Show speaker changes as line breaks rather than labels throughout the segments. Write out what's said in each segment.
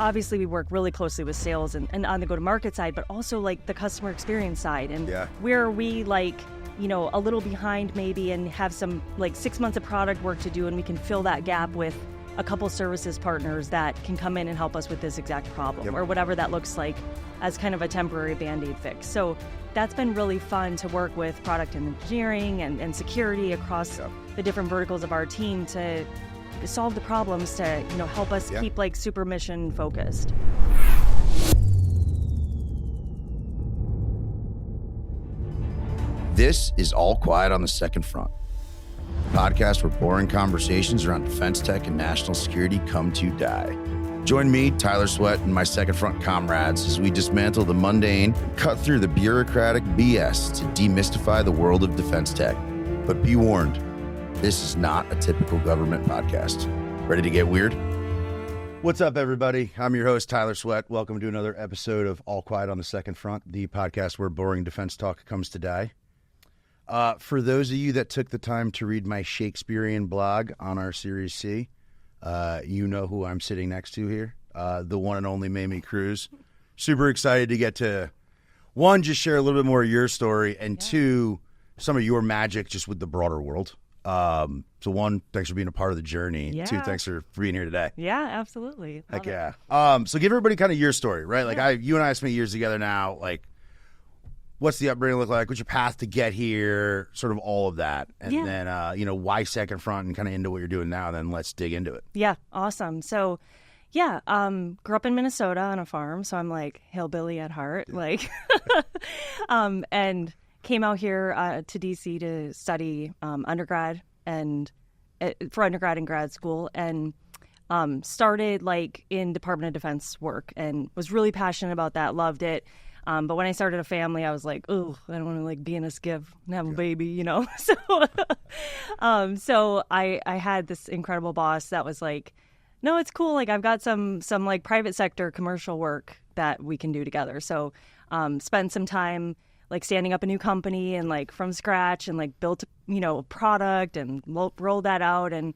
obviously we work really closely with sales and on the go-to-market side, but also like the customer experience side. And where are we like, a little behind maybe and have some like 6 months of product work to do, and we can fill that gap with a couple services partners that can come in and help us with this exact problem or whatever that looks like as kind of a temporary Band-Aid fix. So that's been really fun to work with product and engineering and security across the different verticals of our team to solve the problems to, help us keep like super mission focused.
This is All Quiet on the Second Front, a podcast where boring conversations around defense tech and national security come to die. Join me, Tyler Sweatt, and my Second Front comrades as we dismantle the mundane and cut through the bureaucratic BS to demystify the world of defense tech. But be warned, this is not a typical government podcast. Ready to get weird? What's up, everybody? I'm your host, Tyler Sweatt. Welcome to another episode of All Quiet on the Second Front, the podcast where boring defense talk comes to die. For those of you that took the time to read my Shakespearean blog on our Series C, you know who I'm sitting next to here, the one and only Mamie Cruse. Super excited to get to, one, just share a little bit more of your story, and two, some of your magic just with the broader world. So one, thanks for being a part of the journey.
Yeah.
Two, thanks for being here today.
Yeah, absolutely.
Heck yeah. So give everybody kind of your story, right? Like you and I spent years together now, like, what's the upbringing look like? What's your path to get here? Sort of all of that. And then, why Second Front and kind of into what you're doing now. Then let's dig into it. Yeah.
Awesome. So, grew up in Minnesota on a farm. So I'm like hillbilly at heart, and came out here to DC to study undergrad and for undergrad and grad school, and started like in Department of Defense work and was really passionate about that. Loved it. But when I started a family, I was like, oh, I don't want to like be in a skiff and have a baby, So I had this incredible boss that was like, no, it's cool. Like I've got some like private sector commercial work that we can do together. So spent some time like standing up a new company and like from scratch and like built, a product and rolled that out and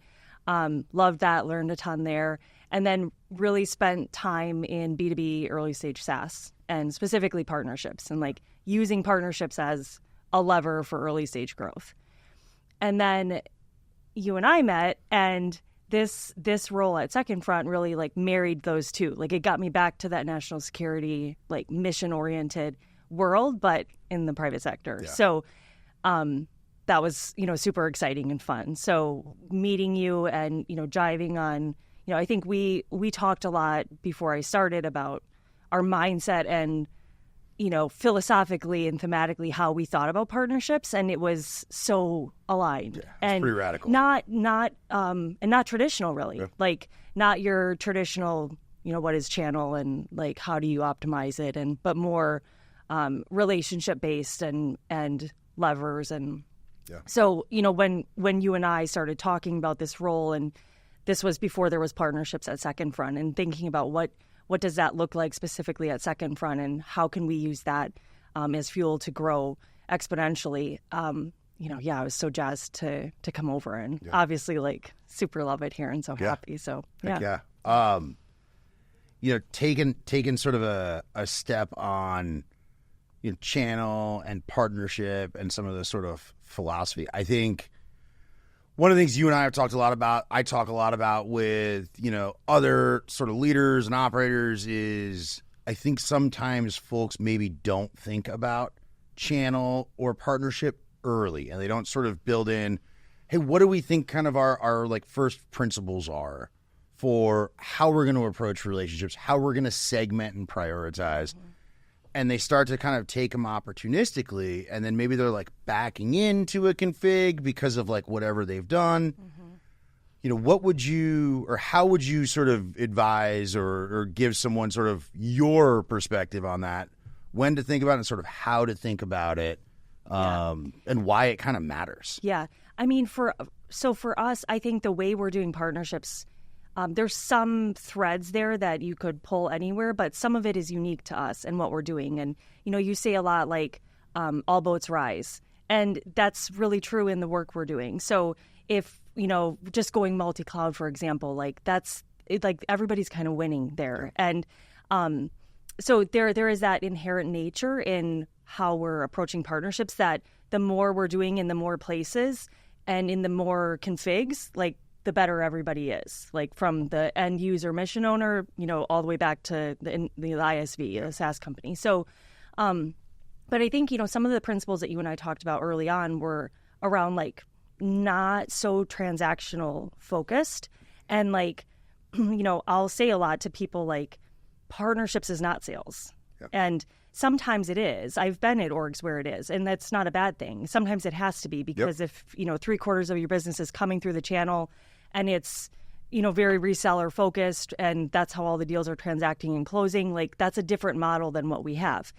loved that, learned a ton there. And then really spent time in B2B early stage SaaS and specifically partnerships and like using partnerships as a lever for early stage growth. And then you and I met, and this role at Second Front really like married those two. Like it got me back to that national security, like mission oriented world, but in the private sector. Yeah. So that was, super exciting and fun. So meeting you and, jiving on, I think we talked a lot before I started about our mindset and, philosophically and thematically how we thought about partnerships, and it was so aligned.
Yeah, and pretty radical.
And not traditional, really. Yeah. Like not your traditional, what is channel and like how do you optimize it, but more relationship based and levers and. Yeah. So, when you and I started talking about this role, and this was before there was partnerships at Second Front, and thinking about what does that look like specifically at Second Front, and how can we use that as fuel to grow exponentially? I was so jazzed to come over, and obviously like super love it here and so happy. So taking sort of a step on channel and partnership and some of the sort of philosophy. I think one of the things you and I have talked a lot about, I talk a lot about with, other sort of leaders and operators is I think sometimes folks maybe don't think about channel or partnership early, and they don't sort of build in, hey, what do we think kind of our like first principles are for how we're going to approach relationships, how we're going to segment and prioritize. Mm-hmm. And they start to kind of take them opportunistically, and then maybe they're like backing into a config because of like whatever they've done. Mm-hmm. What would you, or how would you sort of advise or give someone sort of your perspective on that, when to think about it and sort of how to think about it, and why it kind of matters? Yeah. I mean, for us, I think the way we're doing partnerships, there's some threads there that you could pull anywhere, but some of it is unique to us and what we're doing. And, you say a lot like all boats rise. And that's really true in the work we're doing. So if, just going multi-cloud, for example, like that's
like everybody's kind of winning there. And so there is that inherent nature in how we're approaching partnerships, that the more we're doing in the more places and in the more configs, like the better everybody is, like from the end user mission owner, all the way back to the ISV, a SaaS company. So, but I think, some of the principles that you and I talked about early on were around like not so transactional focused. And like, I'll say a lot to people like partnerships is not sales. Yep. And sometimes it is. I've been at orgs where it is, and that's not a bad thing. Sometimes it has to be, because if, 3/4 of your business is coming through the channel and it's, very reseller focused, and that's how all the deals are transacting and closing, like that's a different model than what we have.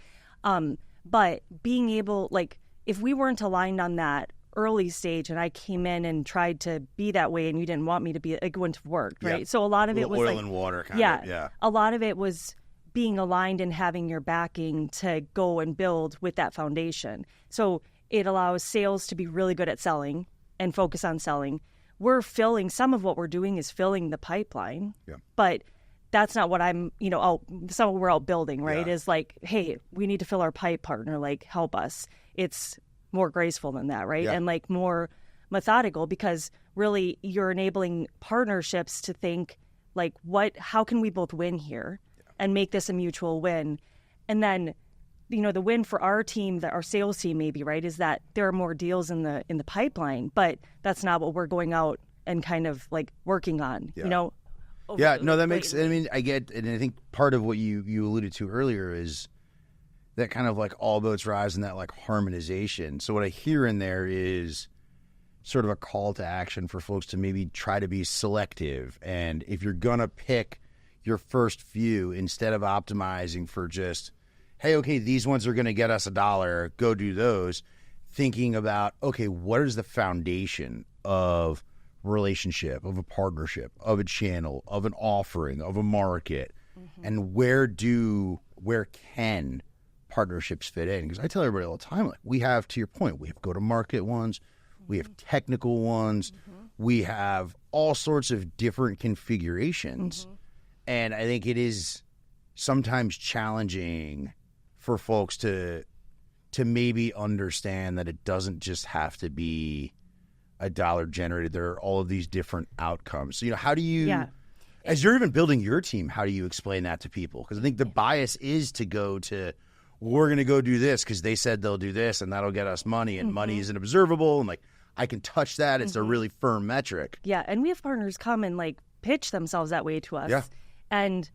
But being able, like, if we weren't aligned on that early stage and I came in and tried to be that way and you didn't want me to be, it wouldn't have worked, right?
Yep.
So a lot of it was
oil
like,
and water kind of. Yeah.
A lot of it was being aligned and having your backing to go and build with that foundation. So it allows sales to be really good at selling and focus on selling. We're filling, some of what we're doing is filling the pipeline, but that's not what I'm, some of what we're out building, right? Is like, hey, we need to fill our pipe, partner, like help us. It's more graceful than that, right? And like more methodical, because really you're enabling partnerships to think like, how can we both win here and make this a mutual win? And then, the win for our team, that our sales team maybe, right, is that there are more deals in the pipeline, but that's not what we're going out and kind of like working on,
No, that makes, I get, and I think part of what you alluded to earlier is that kind of like all boats rise and that like harmonization. So what I hear in there is sort of a call to action for folks to maybe try to be selective. And if you're going to pick your first few, instead of optimizing for just, hey, okay, these ones are going to get us $1, go do those, thinking about, okay, what is the foundation of relationship, of a partnership, of a channel, of an offering, of a market, and where can partnerships fit in? Because I tell everybody all the time, like, we have, to your point, we have go-to-market ones, we have technical ones, we have all sorts of different configurations, and I think it is sometimes challenging for folks to maybe understand that it doesn't just have to be a dollar generated. There are all of these different outcomes. So, how do you, as you're even building your team, how do you explain that to people? Because I think the bias is to go to, we're going to go do this because they said they'll do this and that'll get us money, and money isn't observable, and like I can touch that. It's a really firm metric.
Yeah, and we have partners come and like pitch themselves that way to us. Yeah. And,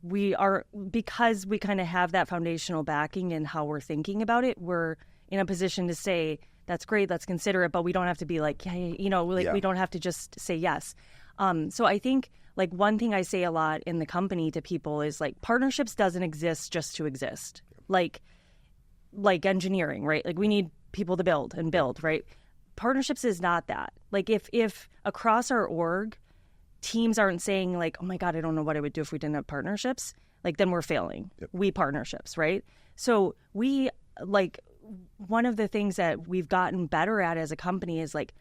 we are, because we kind of have that foundational backing and how we're thinking about it, we're in a position to say, that's great, let's consider it, but we don't have to be like, hey, we don't have to just say yes. So I think like one thing I say a lot in the company to people is like, partnerships doesn't exist just to exist. Like engineering, right? Like we need people to build, right? Partnerships is not that. Like if across our org, teams aren't saying like, oh my God, I don't know what I would do if we didn't have partnerships, like then we're failing. We partnerships, right? So we like, one of the things that we've gotten better at as a company is like,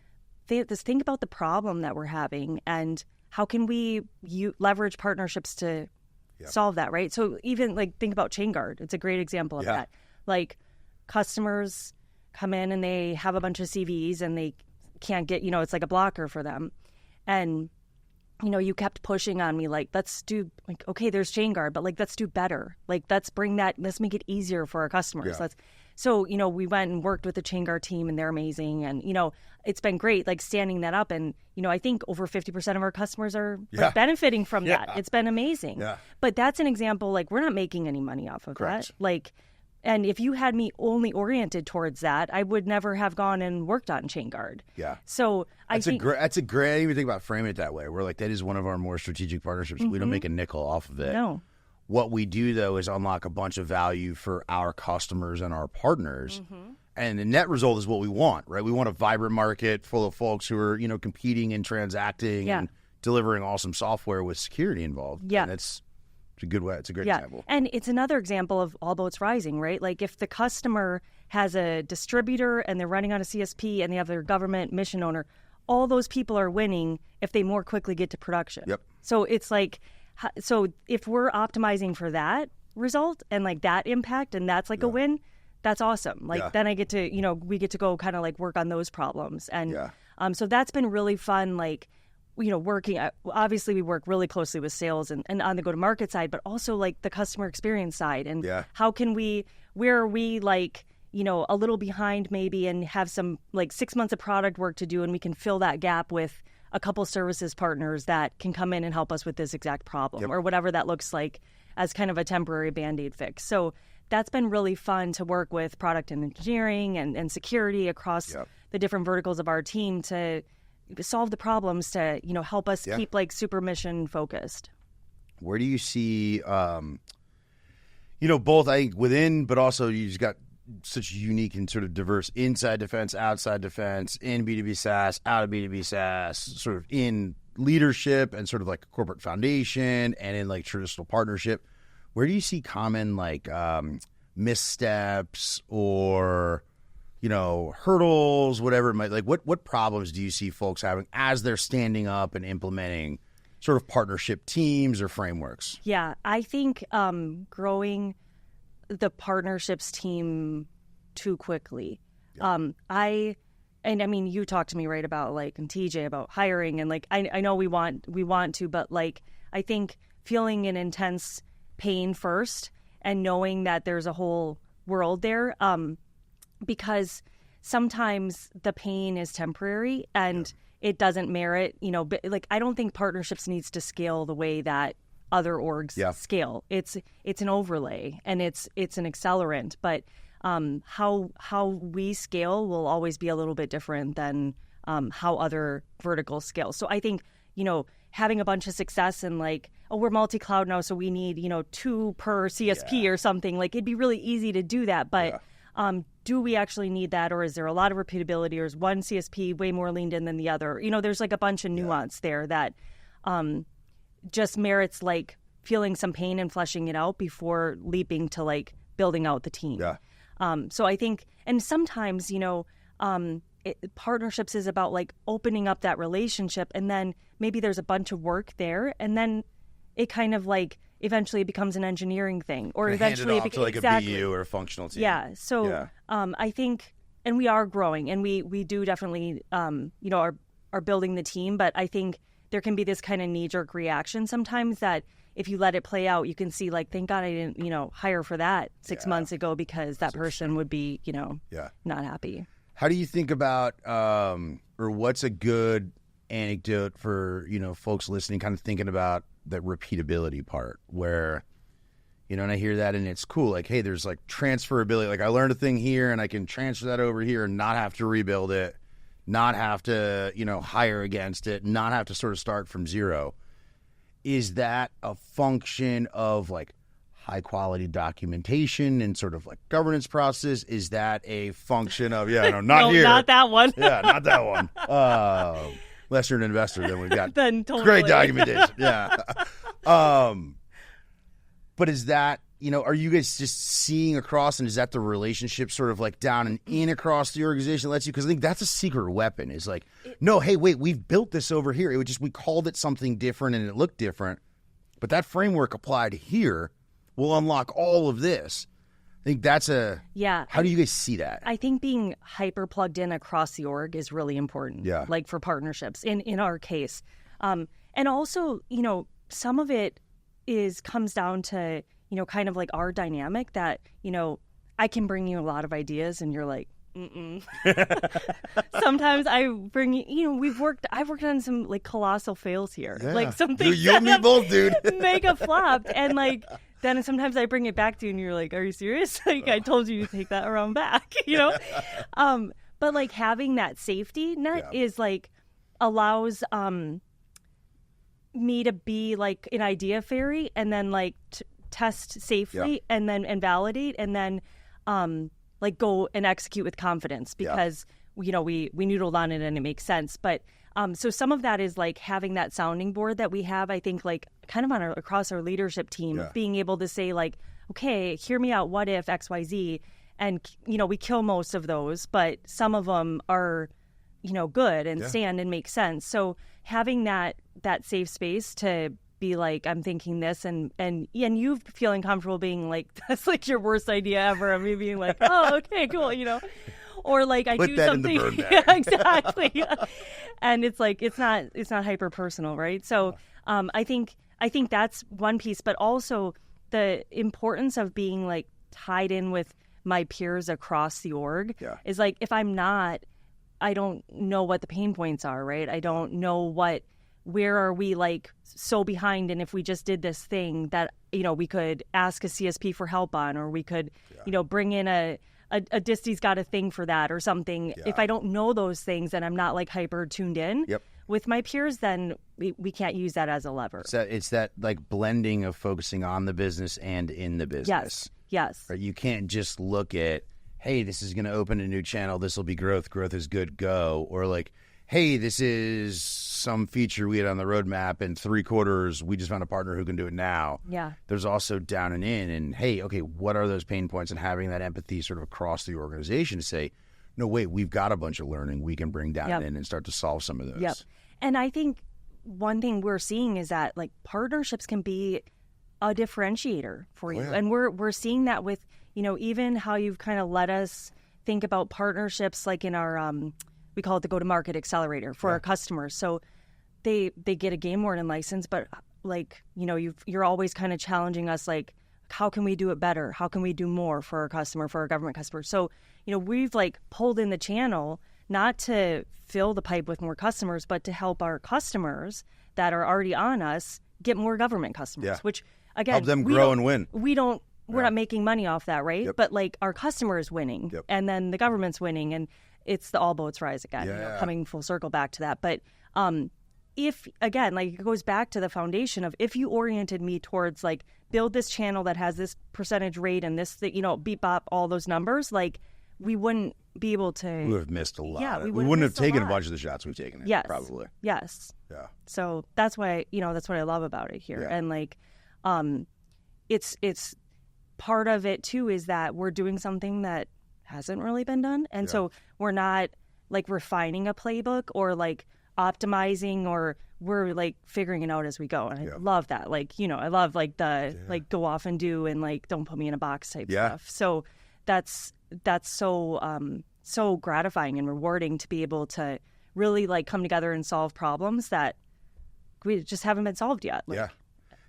think about the problem that we're having and how can we leverage partnerships to solve that, right? So even like think about ChainGuard. It's a great example of that. Like customers come in and they have a bunch of CVs and they can't get, it's like a blocker for them. And you kept pushing on me, like, let's do, like, okay, there's ChainGuard, but like, let's do better. Like, let's make it easier for our customers. So, we went and worked with the ChainGuard team and they're amazing. And, it's been great, like standing that up. And, I think over 50% of our customers are like, benefiting from that. It's been amazing. But that's an example, like, we're not making any money off of that. Like, and if you had me only oriented towards that, I would never have gone and worked on ChainGuard. So
that's a great, I didn't even think about framing it that way. We're like, that is one of our more strategic partnerships. We don't make a nickel off of it.
No.
What we do, though, is unlock a bunch of value for our customers and our partners. And the net result is what we want, right? We want a vibrant market full of folks who are, competing and transacting and delivering awesome software with security involved. And it's a good way. It's a great example.
And it's another example of all boats rising, right? Like if the customer has a distributor and they're running on a CSP and they have their government mission owner, all those people are winning if they more quickly get to production.
Yep.
So it's like, so if we're optimizing for that result and like that impact, and that's like a win, that's awesome. Like then I get to, we get to go kind of like work on those problems. And so that's been really fun. Like, working, obviously we work really closely with sales and on the go-to-market side, but also like the customer experience side. And how can where are we like, a little behind maybe and have some like 6 months of product work to do, and we can fill that gap with a couple services partners that can come in and help us with this exact problem or whatever that looks like as kind of a temporary Band-Aid fix. So that's been really fun to work with product and engineering and security across the different verticals of our team to solve the problems to, help us keep like super mission focused.
Where do you see, both I think within, but also you just got such unique and sort of diverse inside defense, outside defense, in B2B SaaS, out of B2B SaaS, sort of in leadership and sort of like a corporate foundation and in like traditional partnership. Where do you see common like missteps or, hurdles, whatever it might, like what problems do you see folks having as they're standing up and implementing sort of partnership teams or frameworks?
Yeah, I think growing the partnerships team too quickly. I mean, you talked to me right about like, and TJ about hiring and like, I know we want to, but like, I think feeling an intense pain first and knowing that there's a whole world there, because sometimes the pain is temporary and it doesn't merit, like, I don't think partnerships needs to scale the way that other orgs scale. It's an overlay and it's an accelerant, but how we scale will always be a little bit different than how other verticals scale. So I think, having a bunch of success and like, oh, we're multi-cloud now, so we need, 2 per CSP or something. Like, it'd be really easy to do that, but do we actually need that, or is there a lot of repeatability, or is one CSP way more leaned in than the other? There's like a bunch of nuance there that just merits like feeling some pain and fleshing it out before leaping to like building out the team. So I think, and sometimes, partnerships is about like opening up that relationship, and then maybe there's a bunch of work there, and then it kind of like eventually becomes an engineering thing, or eventually
it becomes like a BU or a functional team.
So I think, and we are growing, and we do definitely are building the team, but I think there can be this kind of knee-jerk reaction sometimes that if you let it play out, you can see like, thank God I didn't, hire for that 6 months ago, because that person would be, not happy.
How do you think about, or what's a good anecdote for, folks listening, kind of thinking about that repeatability part where, and I hear that and it's cool. Like, hey, there's like transferability. Like, I learned a thing here and I can transfer that over here and not have to rebuild it, not have to, hire against it, not have to sort of start from zero. Is that a function of like high quality documentation and sort of like governance process? Is that a function of, not
no,
here.
Not that one.
Not that one. Unless you're an investor, then we've got
then totally.
Great documentation. But is that, are you guys just seeing across, and is that the relationship sort of like down and in across the organization lets you? Because I think that's a secret weapon is like, no, hey, wait, we've built this over here. It was just, we called it something different and it looked different. But that framework applied here will unlock all of this. I think that's how do you guys see that?
I think being hyper plugged in across the org is really important. Like for partnerships in our case. And also, some of it comes down to, kind of like our dynamic that, I can bring you a lot of ideas and you're like, Sometimes I bring I've worked on some like colossal fails here. Like something
you and me both, dude.
mega flopped. And like then sometimes I bring it back to you and you're like, are you serious? Like I told you to take that around back, But like having that safety net is like allows me to be like an idea fairy and then like test safely and then validate and then like go and execute with confidence because we noodled on it and it makes sense. But so some of that is like having that sounding board that we have, I think, like kind of across our leadership team of being able to say like, okay, hear me out. What if XYZ? And we kill most of those, but some of them are good and stand and make sense. So having that safe space to be like, I'm thinking this, and you feeling comfortable being like, that's like your worst idea ever, and me being like, oh, okay, cool, or like I
Put
do
that
something,
in the burn bag.
yeah, exactly, and it's like it's not hyper personal, right? So I think that's one piece, but also the importance of being like tied in with my peers across the org is like, if I'm not, I don't know what the pain points are, right? I don't know where are we like so behind, and if we just did this thing that we could ask a CSP for help on, or we could bring in a disty's got a thing for that or something. If I don't know those things and I'm not like hyper tuned in with my peers, then we can't use that as a lever.
So it's that like blending of focusing on the business and in the business.
Yes.
Right? You can't just look at, hey, this is going to open a new channel. This will be growth. Growth is good. Go. Or like, hey, this is some feature we had on the roadmap in 3 quarters. We just found a partner who can do it now.
Yeah.
There's also down and in, and hey, okay, what are those pain points, and having that empathy sort of across the organization to say, no, wait, we've got a bunch of learning we can bring down and in and start to solve some of those.
Yep. And I think one thing we're seeing is that like partnerships can be a differentiator for you.
Yeah.
And we're seeing that with, even how you've kind of let us think about partnerships, like in our, we call it the go-to-market accelerator for our customers. So they get a game warden license, but like, you're always kind of challenging us, like, how can we do it better? How can we do more for our customer, for our government customer? So, we've like pulled in the channel, not to fill the pipe with more customers, but to help our customers that are already on us get more government customers, which again,
help them grow and win.
We're not making money off that, right?
Yep.
But like our customer is winning, and then the government's winning, and it's the all boats rise again, coming full circle back to that. But if, again, like it goes back to the foundation of, if you oriented me towards like build this channel that has this percentage rate and this, beep bop, all those numbers, like we wouldn't be able to.
We would have missed a lot.
Yeah,
we wouldn't have taken a bunch of the shots we've taken.
Yes.
Probably.
Yes.
Yeah.
So that's why, that's what I love about it here.
Yeah.
And like, it's part of it too, is that we're doing something that hasn't really been done. And so we're not like refining a playbook or like optimizing, or we're like figuring it out as we go. And I love that. Like, I love like the like go off and do, and like don't put me in a box type stuff. So that's so gratifying and rewarding to be able to really like come together and solve problems that we just haven't been solved yet. Like,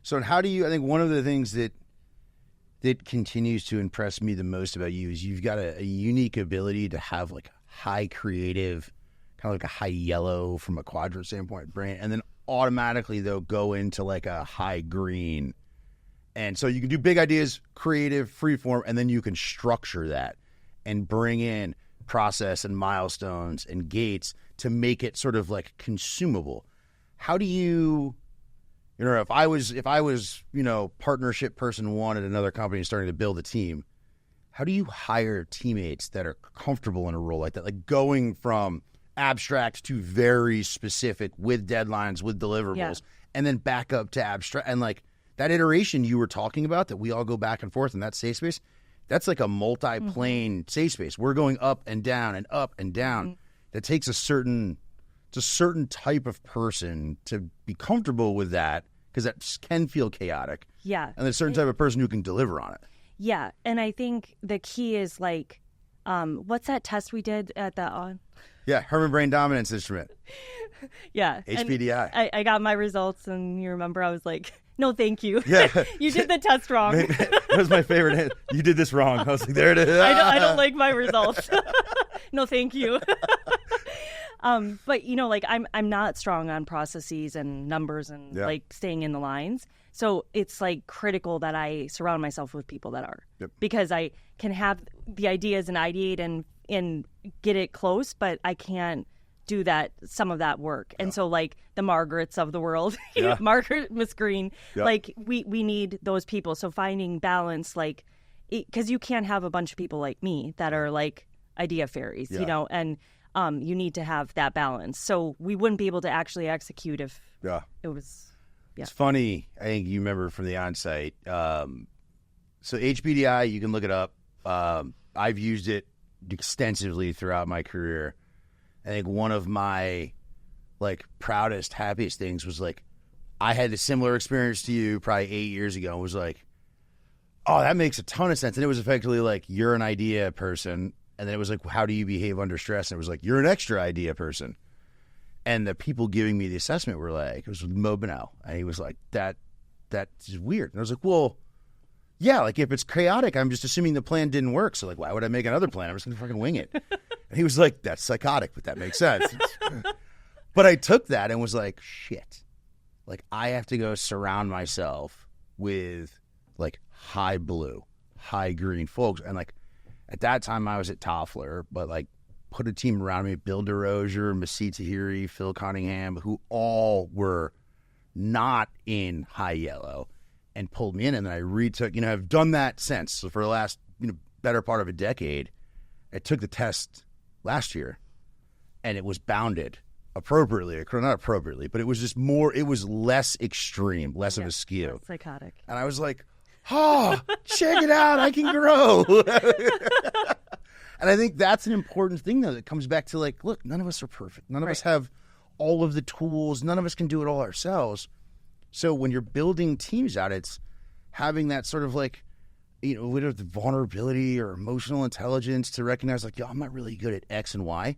So how do you, I think one of the things that continues to impress me the most about you is you've got a unique ability to have like high creative, kind of like a high yellow from a quadrant standpoint brain, and then automatically though go into like a high green. And so you can do big ideas, creative, freeform, and then you can structure that and bring in process and milestones and gates to make it sort of like consumable. How do you, if I was, partnership person 1 at another company starting to build a team, how do you hire teammates that are comfortable in a role like that? Like going from abstract to very specific with deadlines, with deliverables, and then back up to abstract. And like that iteration you were talking about that we all go back and forth in that safe space, that's like a multi-plane safe space. We're going up and down and up and down. That takes a certain type of person to be comfortable with that, because that can feel chaotic.
Yeah.
And there's a certain type of person who can deliver on it.
Yeah. And I think the key is like, what's that test we did at the
Yeah, Herman Brain Dominance Instrument.
Yeah.
HPDI.
I got my results, and you remember I was like, no, thank you.
Yeah.
You did the test wrong.
That was my favorite. You did this wrong. I was like, there it is.
I don't like my results. No, thank you. But like I'm not strong on processes and numbers and like staying in the lines. So it's like critical that I surround myself with people that are, because I can have the ideas and ideate and get it close, but I can't do some of that work. And so like the Margarets of the world, Margaret, Miss Green, like we need those people. So finding balance, like, because you can't have a bunch of people like me that are like idea fairies, and you need to have that balance. So we wouldn't be able to actually execute if it was.
It's funny. I think you remember from the onsite. So HPDI, you can look it up. I've used it extensively throughout my career. I think one of my like proudest, happiest things was like I had a similar experience to you probably 8 years ago and was like, oh, that makes a ton of sense. And it was effectively like, you're an idea person. And then it was like, how do you behave under stress? And it was like, you're an extra idea person. And the people giving me the assessment were like, it was Mo Bonnell. And he was like, that's weird. And I was like, well, yeah, like if it's chaotic, I'm just assuming the plan didn't work. So like, why would I make another plan? I'm just going to fucking wing it. And he was like, that's psychotic, but that makes sense. But I took that and was like, shit, like I have to go surround myself with like high blue, high green folks. And like at that time I was at Toffler, but like put a team around me, Bill DeRozier, Masih Tahiri, Phil Cunningham, who all were not in high yellow and pulled me in. And then I retook, I've done that since. So for the last, better part of a decade, I took the test last year and it was bounded appropriately, not appropriately, but it was just more, it was less extreme, less of a skew.
Psychotic.
And I was like, oh, check it out, I can grow. And I think that's an important thing, though, that comes back to like, look, none of us are perfect. None of us have all of the tools. None of us can do it all ourselves. So when you're building teams out, it's having that sort of like, whether it's vulnerability or emotional intelligence to recognize like, yo, I'm not really good at X and Y.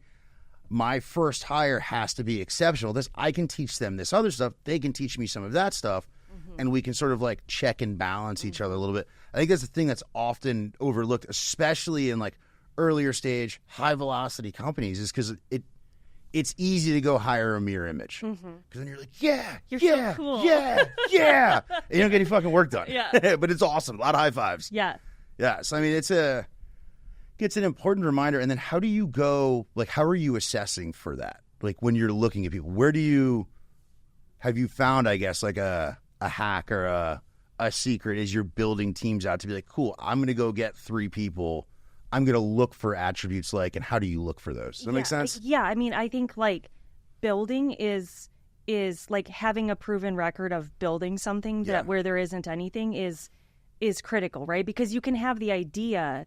My first hire has to be exceptional. I can teach them this other stuff. They can teach me some of that stuff. And we can sort of like check and balance each other a little bit. I think that's the thing that's often overlooked, especially in like earlier stage, high velocity companies, is because it's easy to go hire a mirror image. Because then you're like,
you're so cool.
And you don't get any fucking work done. But it's awesome. A lot of high fives.
Yeah.
So I mean, it's an important reminder. And then how do you go, like, how are you assessing for that? Like when you're looking at people, have you found, I guess, like a hack or a secret as you're building teams out to be like, cool, I'm going to go get 3 people. I'm going to look for attributes like, and how do you look for those? Does that make sense?
Yeah. I mean, I think like building is like having a proven record of building something that where there isn't anything is critical, right? Because you can have the idea,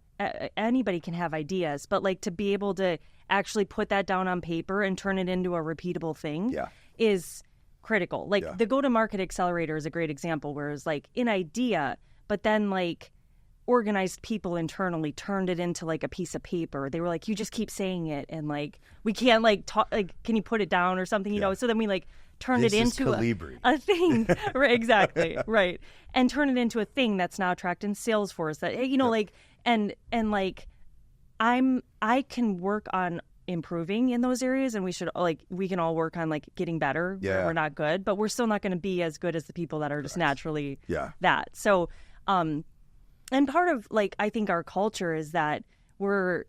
anybody can have ideas, but like to be able to actually put that down on paper and turn it into a repeatable thing is critical. Like the go-to-market accelerator is a great example where it's like an idea, but then like organized people internally turned it into like a piece of paper. They were like, you just keep saying it and like we can't like talk, like can you put it down or something, so then we like turned it into a thing. Right, exactly. Right. And turn it into a thing that's now tracked in Salesforce that like and like I can work on improving in those areas, and we can all work on like getting better. We're not good, but we're still not going to be as good as the people that are just naturally that. So and part of like I think our culture is that we're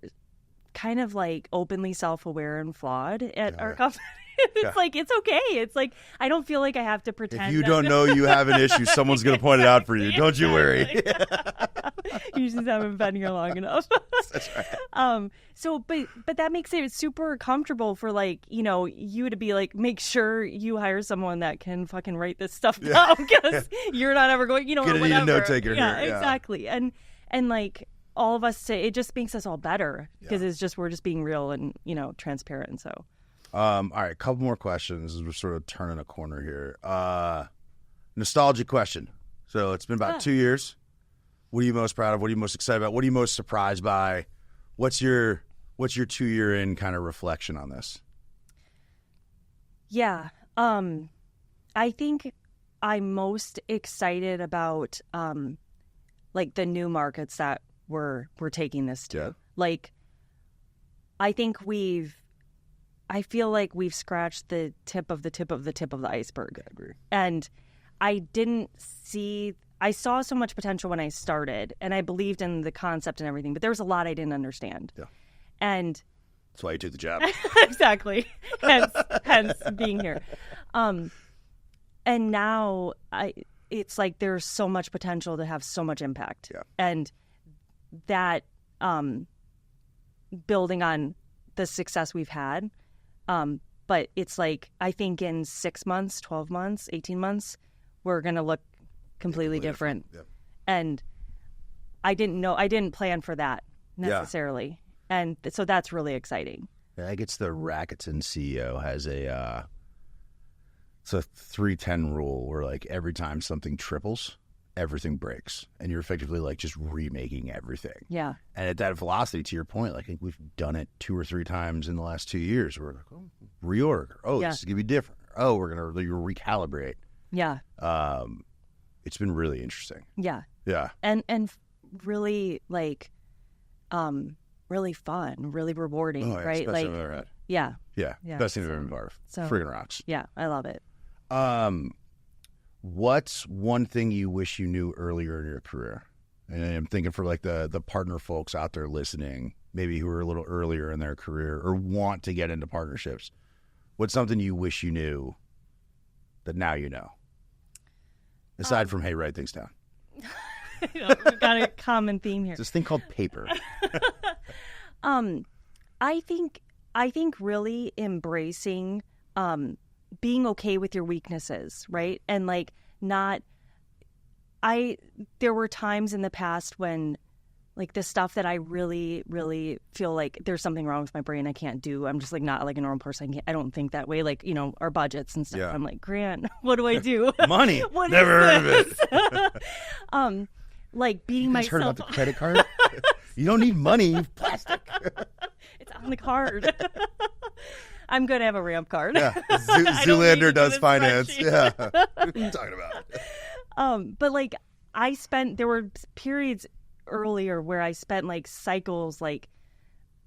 kind of like openly self-aware and flawed at our company. It's like, it's okay. It's like, I don't feel like I have to pretend.
If you don't know you have an issue, someone's going to point it out for you. Don't you worry.
You just haven't been here long enough.
That's right.
So, but that makes it super comfortable for like, you to be like, make sure you hire someone that can fucking write this stuff down because you're not ever going,
Get
or
a
whatever.
note taker here.
Exactly. And like all of us it just makes us all better because we're just being real and, transparent. So.
All right, a couple more questions as we're sort of turning a corner here. Nostalgia question. So it's been about 2 years. What are you most proud of? What are you most excited about? What are you most surprised by? What's your 2 year in kind of reflection on this?
Yeah. I think I'm most excited about like the new markets that we're taking this to.
Yeah.
Like I think I feel like we've scratched the tip of the tip of the tip of the iceberg.
I agree.
And I saw so much potential when I started, and I believed in the concept and everything, but there was a lot I didn't understand. Yeah. And
that's why you took the job.
Exactly. Hence being here. And now it's like there's so much potential to have so much impact.
Yeah.
And that building on the success we've had. But it's like, I think in 6 months, 12 months, 18 months, we're going to look completely different. Yep. And I didn't plan for that necessarily. Yeah. And so that's really exciting.
I guess the Rakuten CEO has it's a 3-10 rule where like every time something triples, everything breaks, and you're effectively like just remaking everything.
Yeah.
And at that velocity, to your point, like I think we've done it 2 or 3 times in the last 2 years. We're like, oh, reorg. Oh, this is gonna be different. Oh, we're gonna recalibrate.
Yeah.
It's been really interesting.
Yeah.
Yeah.
And really like, really fun, really rewarding, right?
Best
like,
thing I've ever had.
yeah.
Yeah. Best thing I've ever been part of.
So
Friggin' rocks.
Yeah, I love it.
What's one thing you wish you knew earlier in your career? And I'm thinking for like the partner folks out there listening, maybe who are a little earlier in their career or want to get into partnerships. What's something you wish you knew that now you know? Aside from, hey, write things down.
We've got a common theme here.
It's this thing called paper.
I think really embracing being okay with your weaknesses, right? And like there were times in the past when like the stuff that I really, really feel like there's something wrong with my brain I can't do. I'm just like not like a normal person. I don't think that way. Like, you know, our budgets and stuff. Yeah. I'm like, Grant, what do I do?
Money. Never heard of
it. Like beating myself.
Heard about the credit card? You don't need money. You have plastic.
It's on the card. I'm going to have a ramp card.
Yeah. Zoolander does finance. Yeah. What are you talking about?
But like there were periods earlier where I spent like cycles like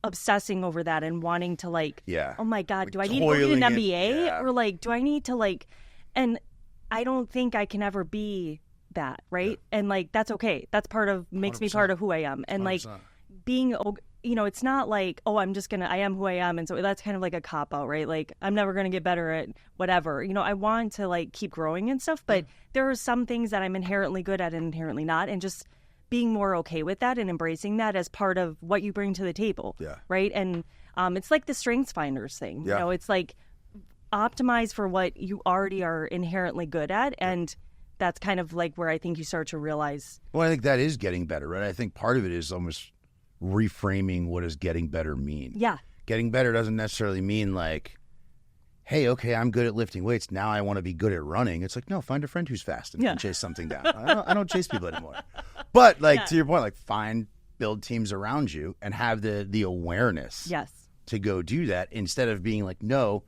obsessing over that and wanting to like, oh my God, do I need to go to an MBA? Yeah. Or like, do I need to like, and I don't think I can ever be that, right? Yeah. And like, that's okay. That's makes 100%. Me part of who I am. And 100%. Like being, you know, it's not like, oh, I am who I am. And so that's kind of like a cop out, right? Like I'm never going to get better at whatever, you know, I want to like keep growing and stuff, but there are some things that I'm inherently good at and inherently not. And just being more okay with that and embracing that as part of what you bring to the table.
Yeah.
Right. And it's like the strengths finders thing. Yeah. You know, it's like optimize for what you already are inherently good at. And that's kind of like where I think you start to realize.
Well, I think that is getting better, right? I think part of it is almost reframing what does getting better mean.
Yeah.
Getting better doesn't necessarily mean like, hey, okay, I'm good at lifting weights. Now I want to be good at running. It's like, no, find a friend who's fast and can chase something down. I don't chase people anymore. But like to your point, like build teams around you and have the awareness to go do that instead of being like, no,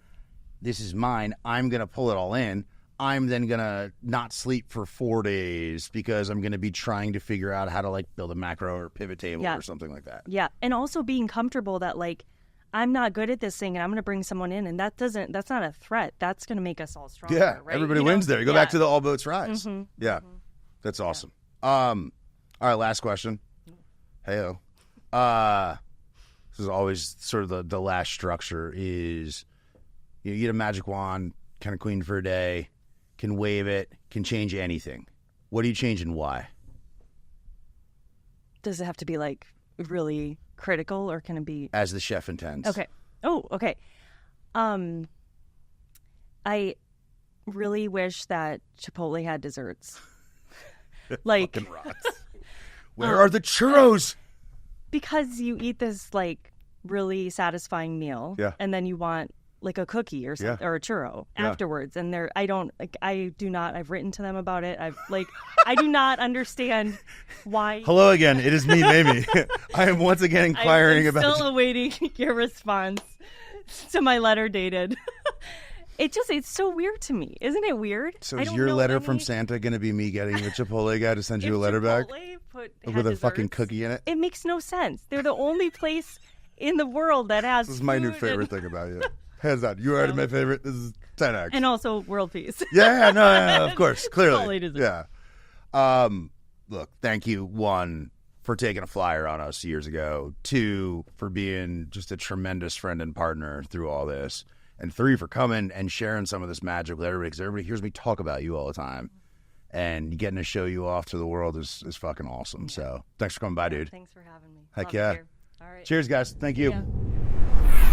this is mine. I'm going to pull it all in. I'm then going to not sleep for 4 days because I'm going to be trying to figure out how to like build a macro or pivot table or something like that.
Yeah. And also being comfortable that like, I'm not good at this thing and I'm going to bring someone in and that's not a threat. That's going to make us all stronger.
Yeah.
Right?
Everybody wins there. You go back to the all boats rise.
Mm-hmm.
Yeah. Mm-hmm. That's awesome. All right. Last question. Hey-o. This is always sort of the last structure is you get a magic wand, kind of queen for a day, can wave it, can change anything. What do you change and why?
Does it have to be like really critical or can it be
as the chef intends?
Okay. Oh, okay. I really wish that Chipotle had desserts. Like
fucking rocks. Where are the churros?
Because you eat this like really satisfying meal and then you want like a cookie or something or a churro afterwards. And I've written to them about it. I do not understand why.
Hello again. It is me, Mamie. I am once again inquiring about.
Still awaiting your response to my letter dated. It's so weird to me. Isn't it weird?
So is your letter from Santa going to be me getting the Chipotle guy to send you a letter back? With a fucking cookie in it?
It makes no sense. They're the only place in the world that has
This is my new favorite thing about you. Hands down. You already my favorite. This is 10X.
And also world peace.
No, of course. Clearly.
Totally deserved.
Yeah. Look, thank you, 1, for taking a flyer on us years ago. 2, for being just a tremendous friend and partner through all this. And 3, for coming and sharing some of this magic with everybody, because everybody hears me talk about you all the time. And getting to show you off to the world is fucking awesome. Yeah. So thanks for coming by, dude.
Thanks for having me.
Heck
Love
yeah.
All right.
Cheers, guys. Thank you.
Yeah.